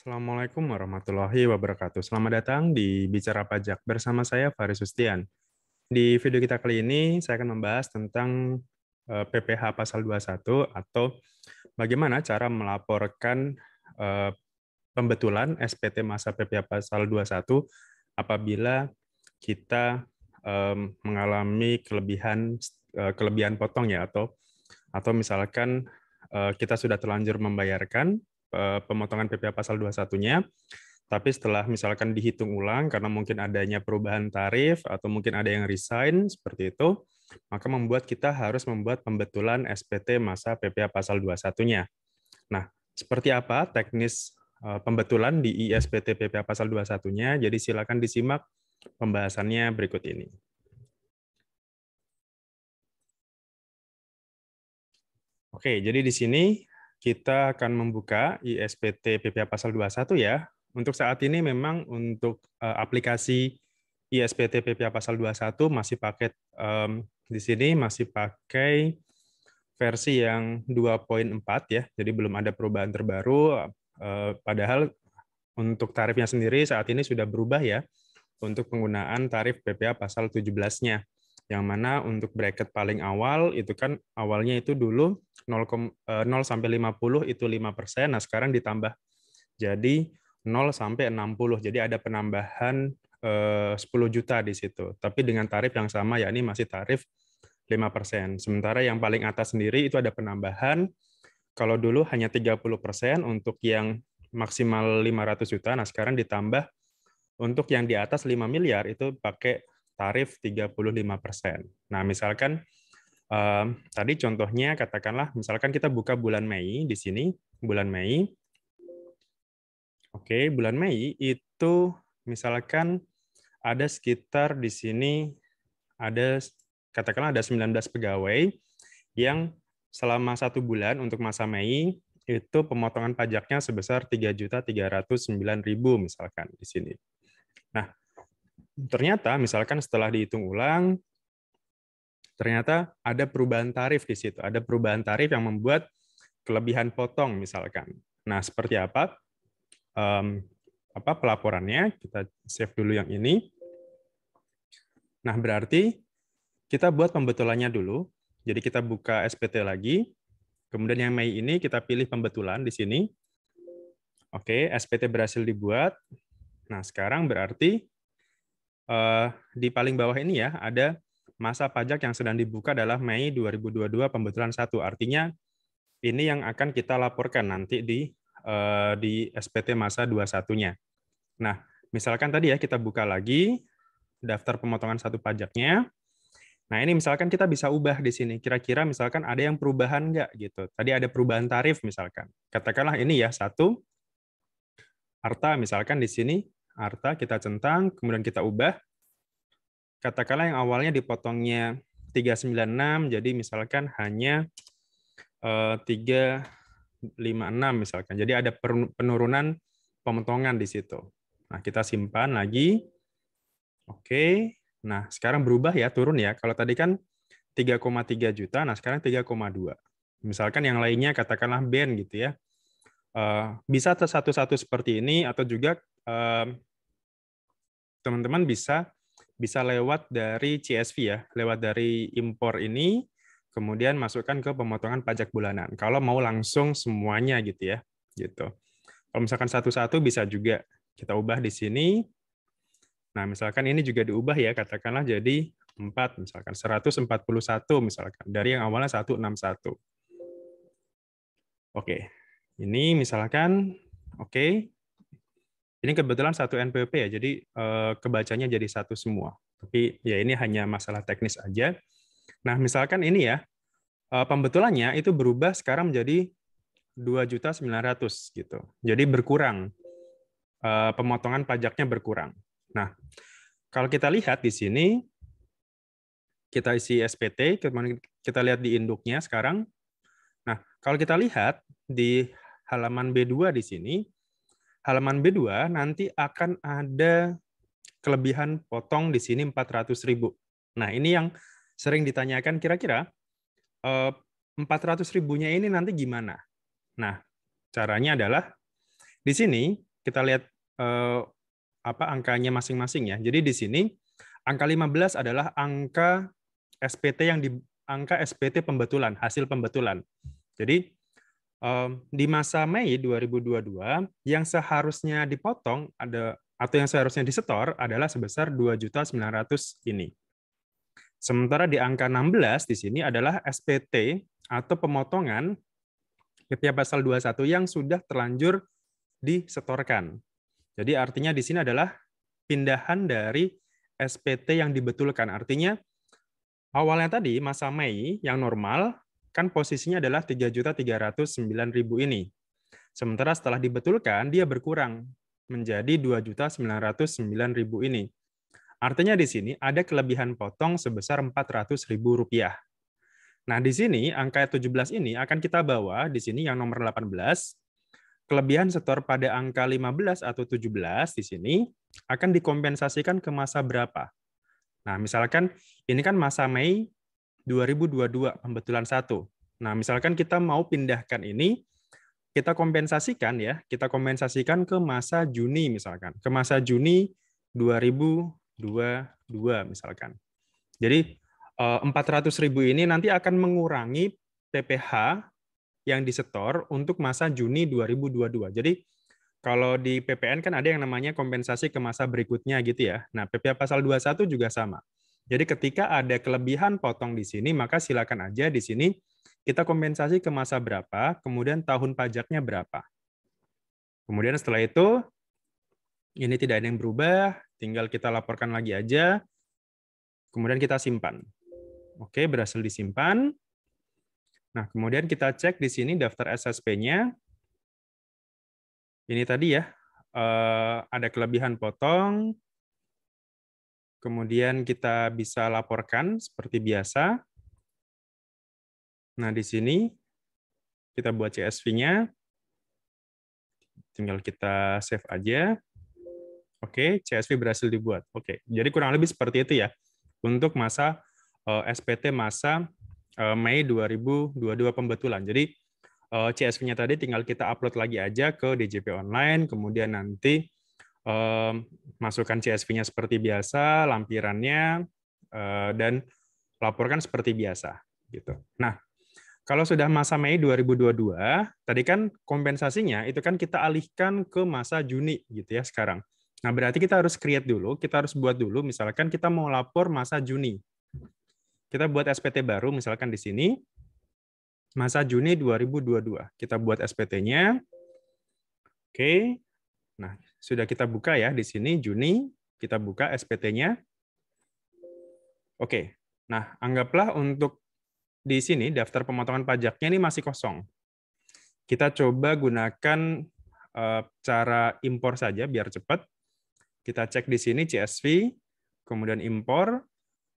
Assalamualaikum warahmatullahi wabarakatuh. Selamat datang di Bicara Pajak bersama saya Faris Sustian. Di video kita kali ini saya akan membahas tentang PPh pasal 21 atau bagaimana cara melaporkan eh, pembetulan SPT masa PPh pasal 21 apabila kita mengalami kelebihan potong ya atau misalkan kita sudah terlanjur membayarkan pemotongan PPh pasal 21-nya, tapi setelah misalkan dihitung ulang karena mungkin adanya perubahan tarif atau mungkin ada yang resign seperti itu, maka membuat kita harus membuat pembetulan SPT masa PPh pasal 21-nya. Nah, seperti apa teknis pembetulan di ISPT PPh pasal 21-nya? Jadi silakan disimak pembahasannya berikut ini. Oke, jadi di sini kita akan membuka ISPT PPh pasal 21 ya. Untuk saat ini memang untuk aplikasi ISPT PPh pasal 21 masih pakai di sini masih pakai versi yang 2.4 ya. Jadi belum ada perubahan terbaru, padahal untuk tarifnya sendiri saat ini sudah berubah ya untuk penggunaan tarif PPh pasal 17-nya. Yang mana untuk bracket paling awal itu kan awalnya itu dulu 0 sampai 50 itu 5%, nah sekarang ditambah jadi 0 sampai 60. Jadi ada penambahan 10 juta di situ. Tapi dengan tarif yang sama yakni masih tarif 5%. Sementara yang paling atas sendiri itu ada penambahan kalau dulu hanya 30% untuk yang maksimal 500 juta, nah sekarang ditambah untuk yang di atas 5 miliar itu pakai tarif 35%. Nah, misalkan tadi contohnya katakanlah misalkan kita buka bulan Mei di sini, bulan Mei. Oke, bulan Mei itu misalkan ada sekitar di sini ada katakanlah ada 19 pegawai yang selama 1 bulan untuk masa Mei itu pemotongan pajaknya sebesar 3.309.000 misalkan di sini. Nah, ternyata misalkan setelah dihitung ulang, ternyata ada perubahan tarif di situ. Ada perubahan tarif yang membuat kelebihan potong misalkan. Nah, seperti apa? Pelaporannya? Kita save dulu yang ini. Nah, berarti kita buat pembetulannya dulu. Jadi kita buka SPT lagi. Kemudian yang Mei ini kita pilih pembetulan di sini. Oke, SPT berhasil dibuat. Nah, sekarang berarti di paling bawah ini ya, ada masa pajak yang sedang dibuka adalah Mei 2022 pembetulan 1. Artinya ini yang akan kita laporkan nanti di SPT masa 21-nya. Nah, misalkan tadi ya kita buka lagi daftar pemotongan 1 pajaknya. Nah, ini misalkan kita bisa ubah di sini. Kira-kira misalkan ada yang perubahan nggak gitu. Tadi ada perubahan tarif misalkan. Katakanlah ini ya, 1 Arta misalkan di sini. Arta kita centang, kemudian kita ubah. Katakanlah yang awalnya dipotongnya 396, jadi misalkan hanya 356 misalkan. Jadi ada penurunan pemotongan di situ. Nah, kita simpan lagi. Oke. Nah, sekarang berubah ya, turun ya. Kalau tadi kan 3,3 juta, nah sekarang 3,2. Misalkan yang lainnya katakanlah band gitu ya. Bisa satu-satu seperti ini atau juga teman-teman bisa lewat dari CSV ya, lewat dari impor ini, kemudian masukkan ke pemotongan pajak bulanan. Kalau mau langsung semuanya gitu ya, gitu. Kalau misalkan satu-satu bisa juga kita ubah di sini. Nah, misalkan ini juga diubah ya, katakanlah jadi 4, misalkan 141 misalkan, dari yang awalnya 161. Oke, ini misalkan, oke, ini kebetulan 1 NPWP ya, jadi kebacanya jadi 1 semua. Tapi ya ini hanya masalah teknis aja. Nah, misalkan ini ya, pembetulannya itu berubah sekarang menjadi 2.900.000 gitu. Jadi berkurang, pemotongan pajaknya berkurang. Nah, kalau kita lihat di sini, kita isi SPT, kemudian kita lihat di induknya sekarang. Nah, kalau kita lihat di halaman B2 di sini, halaman B2 nanti akan ada kelebihan potong di sini 400.000. Nah, ini yang sering ditanyakan kira-kira 400.000-nya ini nanti gimana? Nah, caranya adalah di sini kita lihat angkanya masing-masing ya. Jadi di sini angka 15 adalah angka SPT angka SPT pembetulan, hasil pembetulan. Jadi di masa Mei 2022 yang seharusnya dipotong atau yang seharusnya disetor adalah sebesar 2.900.000 ini. Sementara di angka 16 di sini adalah SPT atau pemotongan PPh pasal 21 yang sudah terlanjur disetorkan. Jadi artinya di sini adalah pindahan dari SPT yang dibetulkan. Artinya awalnya tadi masa Mei yang normal kan posisinya adalah 3.309.000 ini. Sementara setelah dibetulkan dia berkurang menjadi 2.909.000 ini. Artinya di sini ada kelebihan potong sebesar Rp400.000. Nah, di sini angka 17 ini akan kita bawa di sini yang nomor 18. Kelebihan setor pada angka 15 atau 17 di sini akan dikompensasikan ke masa berapa? Nah, misalkan ini kan masa Mei 2022 pembetulan 1. Nah, misalkan kita mau pindahkan ini, kita kompensasikan ke masa Juni misalkan, ke masa Juni 2022 misalkan. Jadi 400.000 ini nanti akan mengurangi PPh yang disetor untuk masa Juni 2022. Jadi kalau di PPN kan ada yang namanya kompensasi ke masa berikutnya gitu ya. Nah, PPh pasal 21 juga sama. Jadi ketika ada kelebihan potong di sini, maka silakan aja di sini kita kompensasi ke masa berapa, kemudian tahun pajaknya berapa. Kemudian setelah itu, ini tidak ada yang berubah, tinggal kita laporkan lagi aja, kemudian kita simpan. Oke, berhasil disimpan. Nah, kemudian kita cek di sini daftar SSP-nya. Ini tadi ya, ada kelebihan potong, kemudian kita bisa laporkan seperti biasa. Nah, di sini kita buat CSV-nya. Tinggal kita save aja. Oke, CSV berhasil dibuat. Oke, jadi kurang lebih seperti itu ya untuk masa SPT masa Mei 2022 pembetulan. Jadi CSV-nya tadi tinggal kita upload lagi aja ke DJP Online, kemudian nanti masukkan CSV-nya seperti biasa, lampirannya, dan laporkan seperti biasa. Gitu. Nah, kalau sudah masa Mei 2022, tadi kan kompensasinya itu kan kita alihkan ke masa Juni gitu ya sekarang. Nah, berarti kita harus create dulu, kita harus buat dulu, misalkan kita mau lapor masa Juni. Kita buat SPT baru, misalkan di sini, masa Juni 2022. Kita buat SPT-nya. Oke. Nah, sudah kita buka ya di sini Juni, kita buka SPT-nya. Oke. Nah, anggaplah untuk di sini daftar pemotongan pajaknya ini masih kosong. Kita coba gunakan cara impor saja biar cepat. Kita cek di sini CSV, kemudian impor,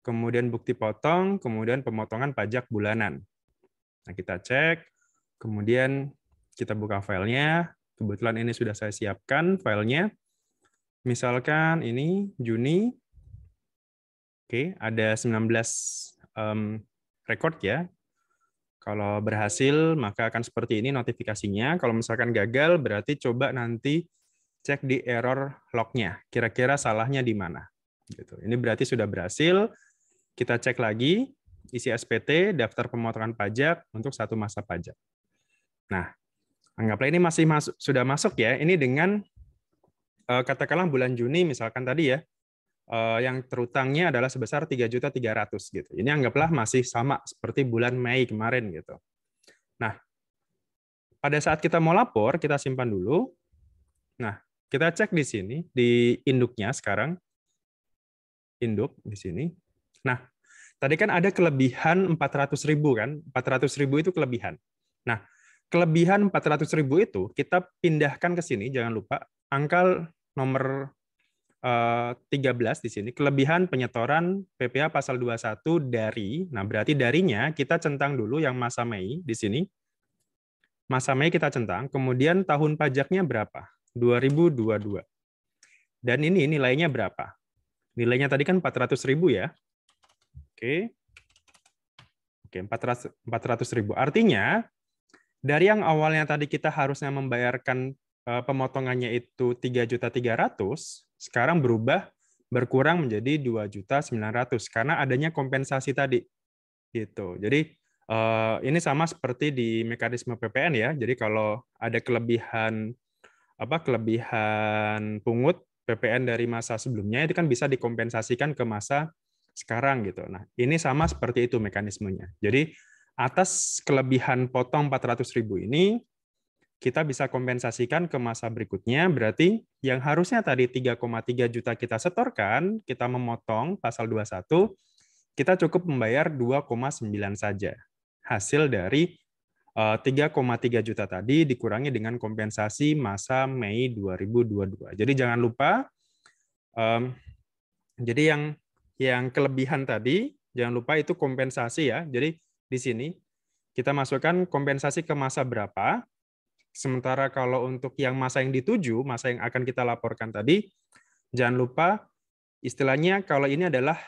kemudian bukti potong, kemudian pemotongan pajak bulanan. Nah, kita cek, kemudian kita buka filenya. Kebetulan ini sudah saya siapkan filenya. Misalkan ini Juni. Oke, ada 19 record ya. Kalau berhasil, maka akan seperti ini notifikasinya. Kalau misalkan gagal, berarti coba nanti cek di error log-nya. Kira-kira salahnya di mana. Gitu. Ini berarti sudah berhasil. Kita cek lagi isi SPT, daftar pemotongan pajak untuk satu masa pajak. Nah, anggaplah ini sudah masuk ya. Ini dengan katakanlah bulan Juni misalkan tadi ya, yang terutangnya adalah sebesar 3.300.000 gitu. Ini anggaplah masih sama seperti bulan Mei kemarin gitu. Nah, pada saat kita mau lapor, kita simpan dulu. Nah, kita cek di sini di induknya sekarang. Induk di sini. Nah, tadi kan ada kelebihan 400.000 kan? 400.000 itu kelebihan. Nah, kelebihan 400.000 itu kita pindahkan ke sini, jangan lupa angka nomor 13 di sini, kelebihan penyetoran PPh pasal 21 dari, nah berarti darinya kita centang dulu yang masa Mei di sini. Masa Mei kita centang, kemudian tahun pajaknya berapa? 2022. Dan ini nilainya berapa? Nilainya tadi kan 400.000 ya. Oke. Oke, 400.000. Artinya dari yang awalnya tadi kita harusnya membayarkan pemotongannya itu 3.300.000, sekarang berkurang menjadi 2.900.000 karena adanya kompensasi tadi gitu. Jadi ini sama seperti di mekanisme PPN ya. Jadi kalau ada kelebihan pungut PPN dari masa sebelumnya itu kan bisa dikompensasikan ke masa sekarang gitu. Nah, ini sama seperti itu mekanismenya. Jadi atas kelebihan potong 400.000 ini kita bisa kompensasikan ke masa berikutnya, berarti yang harusnya tadi 3,3 juta kita setorkan, kita memotong pasal 21, kita cukup membayar 2,9 saja. Hasil dari 3,3 juta tadi dikurangi dengan kompensasi masa Mei 2022. Jadi jangan lupa, jadi yang kelebihan tadi, jangan lupa itu kompensasi ya. Jadi di sini kita masukkan kompensasi ke masa berapa. Sementara kalau untuk yang masa yang dituju, masa yang akan kita laporkan tadi, jangan lupa istilahnya kalau ini adalah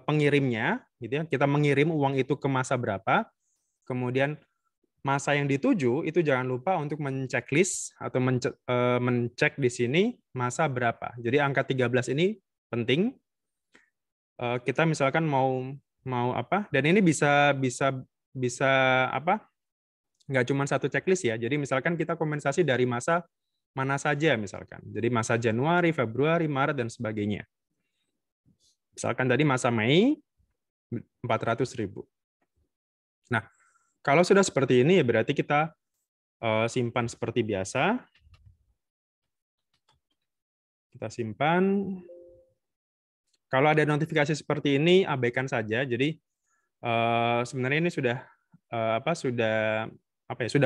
pengirimnya, gitu ya. Kita mengirim uang itu ke masa berapa, kemudian masa yang dituju itu jangan lupa untuk menceklis atau mencek di sini masa berapa. Jadi angka 13 ini penting. Kita misalkan mau apa? Dan ini bisa apa? Nggak cuma satu checklist ya. Jadi misalkan kita kompensasi dari masa mana saja misalkan. Jadi masa Januari, Februari, Maret, dan sebagainya. Misalkan tadi masa Mei, 400.000. Nah, kalau sudah seperti ini, ya berarti kita simpan seperti biasa. Kita simpan. Kalau ada notifikasi seperti ini, abaikan saja. Jadi sebenarnya ini sudah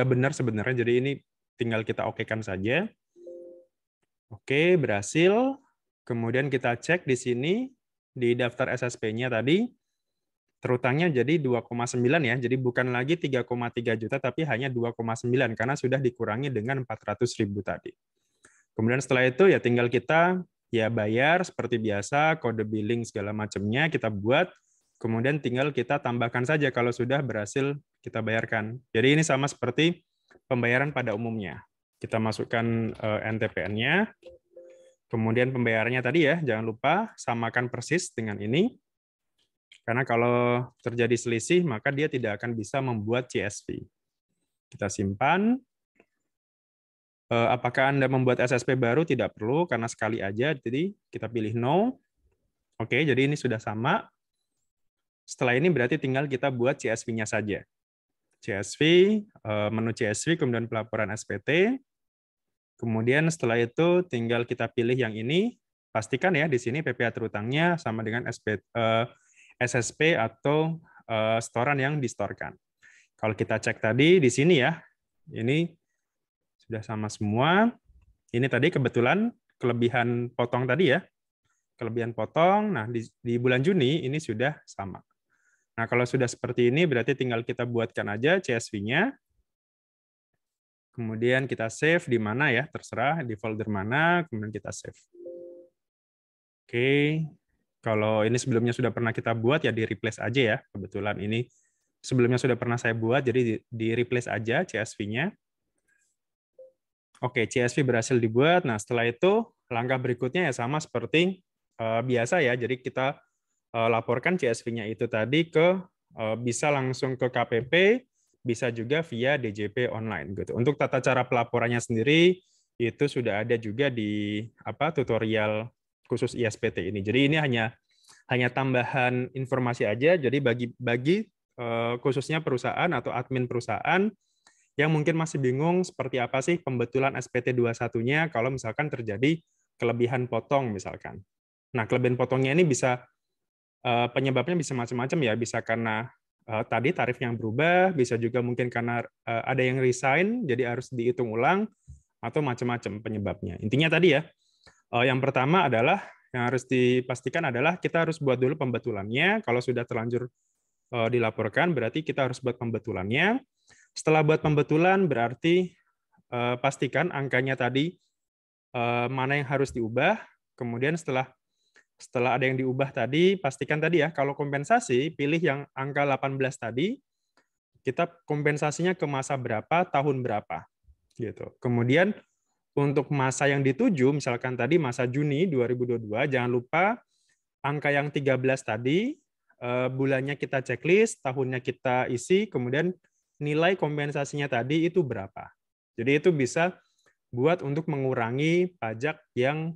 benar sebenarnya. Jadi ini tinggal kita okekan saja. Oke, berhasil. Kemudian kita cek di sini di daftar SSP-nya tadi terutangnya jadi 2,9 ya. Jadi bukan lagi 3,3 juta tapi hanya 2,9 karena sudah dikurangi dengan 400.000 tadi. Kemudian setelah itu ya tinggal kita ya bayar seperti biasa, kode billing segala macamnya kita buat. Kemudian tinggal kita tambahkan saja kalau sudah berhasil kita bayarkan. Jadi ini sama seperti pembayaran pada umumnya. Kita masukkan NTPN-nya. Kemudian pembayarannya tadi ya, jangan lupa samakan persis dengan ini. Karena kalau terjadi selisih, maka dia tidak akan bisa membuat CSV. Kita simpan. Apakah Anda membuat SSP baru? Tidak perlu, karena sekali aja. Jadi kita pilih no. Oke, jadi ini sudah sama. Setelah ini berarti tinggal kita buat CSV-nya saja. CSV, menu CSV, kemudian pelaporan SPT. Kemudian setelah itu tinggal kita pilih yang ini. Pastikan ya di sini PPh terutangnya sama dengan SSP atau setoran yang distorkan. Kalau kita cek tadi di sini ya, ini sudah sama semua. Ini tadi kebetulan kelebihan potong tadi ya. Kelebihan potong, nah di bulan Juni ini sudah sama. Nah, kalau sudah seperti ini, berarti tinggal kita buatkan aja CSV-nya. Kemudian kita save di mana ya, terserah di folder mana, kemudian kita save. Oke, kalau ini sebelumnya sudah pernah kita buat, ya di-replace aja ya. Kebetulan ini sebelumnya sudah pernah saya buat, jadi di-replace aja CSV-nya. Oke, CSV berhasil dibuat. Nah, setelah itu, langkah berikutnya ya sama seperti biasa ya. Jadi kita laporkan CSV-nya itu tadi bisa langsung ke KPP, bisa juga via DJP online gitu. Untuk tata cara pelaporannya sendiri itu sudah ada juga di tutorial khusus ISPT ini. Jadi ini hanya tambahan informasi aja. Jadi bagi khususnya perusahaan atau admin perusahaan yang mungkin masih bingung seperti apa sih pembetulan SPT 21-nya kalau misalkan terjadi kelebihan potong misalkan. Nah, kelebihan potongnya ini bisa penyebabnya bisa macam-macam ya, bisa karena tadi tarif yang berubah, bisa juga mungkin karena ada yang resign, jadi harus dihitung ulang, atau macam-macam penyebabnya. Intinya tadi ya, yang pertama adalah, yang harus dipastikan adalah kita harus buat dulu pembetulannya, kalau sudah terlanjur dilaporkan, berarti kita harus buat pembetulannya. Setelah buat pembetulan, berarti pastikan angkanya tadi mana yang harus diubah, kemudian setelah ada yang diubah tadi, pastikan tadi ya, kalau kompensasi, pilih yang angka 18 tadi, kita kompensasinya ke masa berapa, tahun berapa. Gitu. Kemudian Untuk masa yang dituju, misalkan tadi masa Juni 2022, jangan lupa angka yang 13 tadi, bulannya kita checklist, tahunnya kita isi, kemudian nilai kompensasinya tadi itu berapa. Jadi itu bisa buat untuk mengurangi pajak yang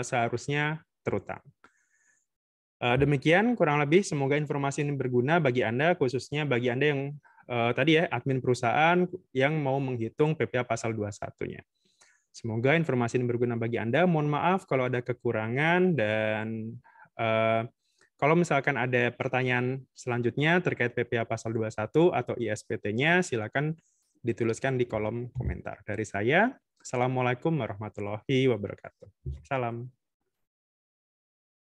seharusnya terutang. Demikian kurang lebih, semoga informasi ini berguna bagi Anda, khususnya bagi Anda yang tadi ya, admin perusahaan yang mau menghitung PPh pasal 21-nya. Semoga informasi ini berguna bagi Anda. Mohon maaf kalau ada kekurangan, dan kalau misalkan ada pertanyaan selanjutnya terkait PPh pasal 21 atau ISPT-nya, silakan dituliskan di kolom komentar. Dari saya, Assalamualaikum warahmatullahi wabarakatuh. Salam.